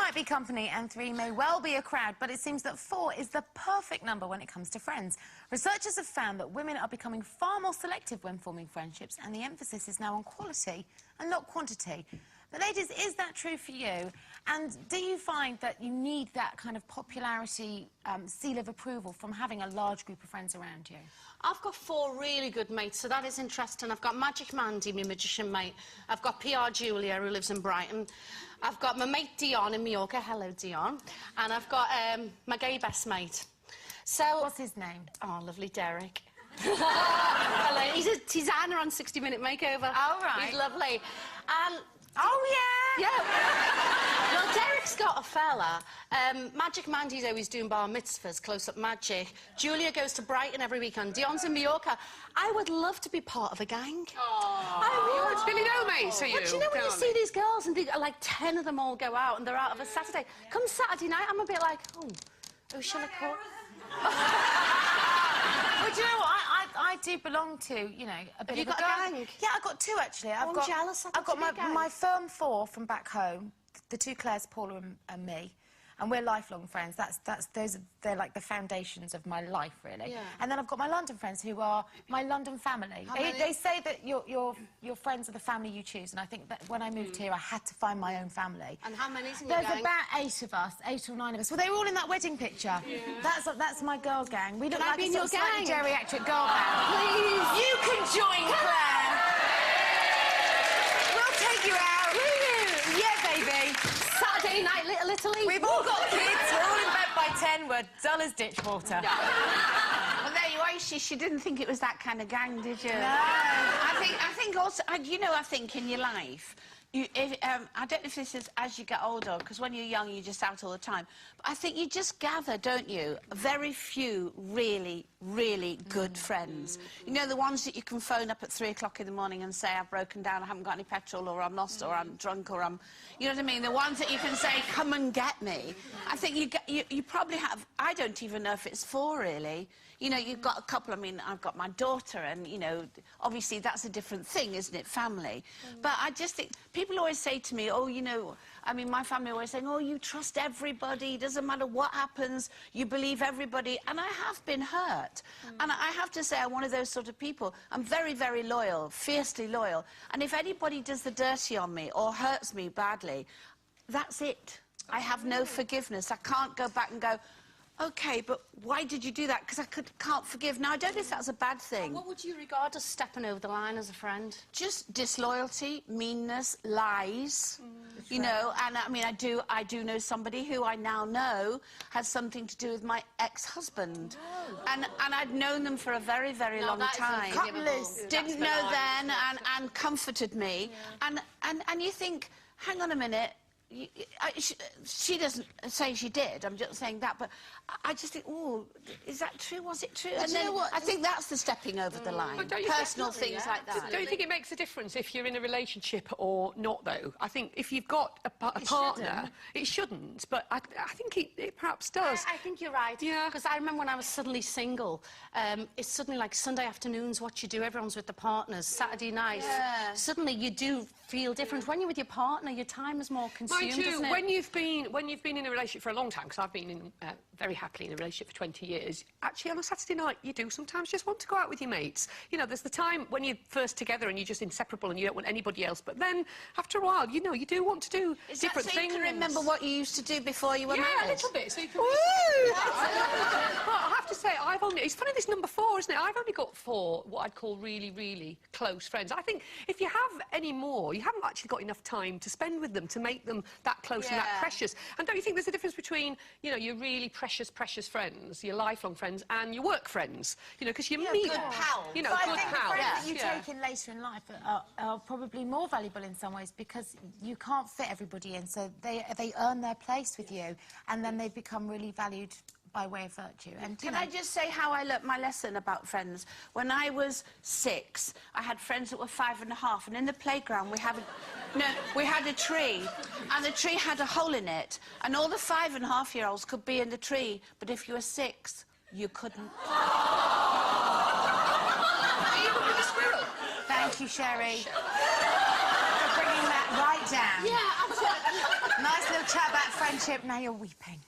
might be company and 3 may well be a crowd, but it seems that 4 is the perfect number when it comes to friends. Researchers have found that women are becoming far more selective when forming friendships, and the emphasis is now on quality and not quantity. But ladies, is that true for you? And do you find that you need that kind of popularity seal of approval from having a large group of friends around you? I've got 4 really good mates, so that is interesting. I've got Magic Mandy, my magician mate. I've got PR Julia, who lives in Brighton. I've got my mate Dion in Mallorca. Hello, Dion. And I've got my gay best mate. So... What's his name? Oh, lovely Derek. Hello. He's a designer on 60 Minute Makeover. Oh, right. He's lovely. Oh, yeah? Yeah. Well, Derek's got a fella. Magic Mandy's always doing bar mitzvahs, close-up magic. Julia goes to Brighton every weekend. Dion's in Mallorca. I would love to be part of a gang. Aww. I would. Billy no mates, are you? But you know when you see these girls and they, like 10 of them all go out and they're out of a Saturday? Come Saturday night, I'm a bit like, oh, who shall I call? Well, do you know what? I do belong to, you know, a bit Have of you got a gang? Yeah, I've got 2, actually. I'm jealous. I've got my firm 4 from back home, the 2 Claires, Paula and me, and we're lifelong friends. They're like the foundations of my life, really. Yeah. And then I've got my London friends who are my London family. They say that your friends are the family you choose, and I think that when I moved here, I had to find my own family. And how many's in your gang? There's about 8 of us, 8 or 9 of us. Well, they were all in that wedding picture. Yeah. That's my girl gang. We look like a sort of slightly geriatric girl band. Please. You can join Claire. We'll take you out. Will you? Yeah, baby. Saturday night, Little Italy. We've all got kids. We're all in bed by 10. We're dull as ditch water. Well, there you are. She didn't think it was that kind of gang, did you? No. I think also, you know, I think in your life, I don't know if this is as you get older, because when you're young, you're just out all the time. But I think you just gather, don't you, very few really, really good friends. You know, the ones that you can phone up at 3 o'clock in the morning and say, I've broken down, I haven't got any petrol, or I'm lost, or I'm drunk, or I'm... You know what I mean? The ones that you can say, come and get me. I think you probably have... I don't even know if it's 4, really. You know, you've got a couple... I mean, I've got my daughter, and, you know, obviously that's a different thing, isn't it, family? But I just think... People always say to me, oh, you know... I mean, my family always saying, oh, you trust everybody, doesn't matter what happens, you believe everybody. And I have been hurt. And I have to say, I'm one of those sort of people. I'm very, very loyal, fiercely loyal. And if anybody does the dirty on me or hurts me badly, that's it. I have no forgiveness. I can't go back and go, OK, but why did you do that? Because I can't forgive. Now, I don't know if that's a bad thing. What would you regard as stepping over the line as a friend? Just disloyalty, meanness, lies, you know. And, I mean, I do know somebody who I now know has something to do with my ex-husband. Oh. And I'd known them for a very, very long time. Didn't know then and comforted me. Yeah. And you think, hang on a minute, she doesn't say she did, I'm just saying that, but I just think, oh, is that true? Was it true? And then, you know what? I think that's the stepping over the line. Personal things like that. Don't you think it makes a difference if you're in a relationship or not, though? I think if you've got a partner, it shouldn't, but I think it perhaps does. I think you're right. Yeah. Because I remember when I was suddenly single, it's suddenly like Sunday afternoons, what you do, everyone's with the partners, Saturday nights. Yeah. Suddenly you do feel different. When you're with your partner, your time is more consumed, isn't it? When you've been in a relationship for a long time, because I've been in very happily in a relationship for 20 years, actually on a Saturday night you do sometimes just want to go out with your mates. You know, there's the time when you're first together and you're just inseparable and you don't want anybody else, but then after a while, you know, you do want to do different things. You can remember what you used to do before you were married? Yeah, a little bit. So you can... Well, I have to say, it's funny this number 4, isn't it? I've only got 4 what I'd call really, really close friends. I think if you have any more, you haven't actually got enough time to spend with them to make them that close and that precious. And don't you think there's a difference between, you know, your really precious friends, your lifelong friends, and your work friends? You know, because you meet... good pals. You know, but good I think pals. the friends that you take in later in life are probably more valuable in some ways because you can't fit everybody in, so they earn their place with you, and then they become really valued by way of virtue. And Can I just say how I learnt my lesson about friends? When I was 6, I had friends that were 5½, and in the playground we had a tree, and the tree had a hole in it, and all the 5½-year-olds could be in the tree, but if you were 6, you couldn't. Thank you, Sherry, for bringing that right down. Yeah, absolutely. Nice little chat about friendship, now you're weeping.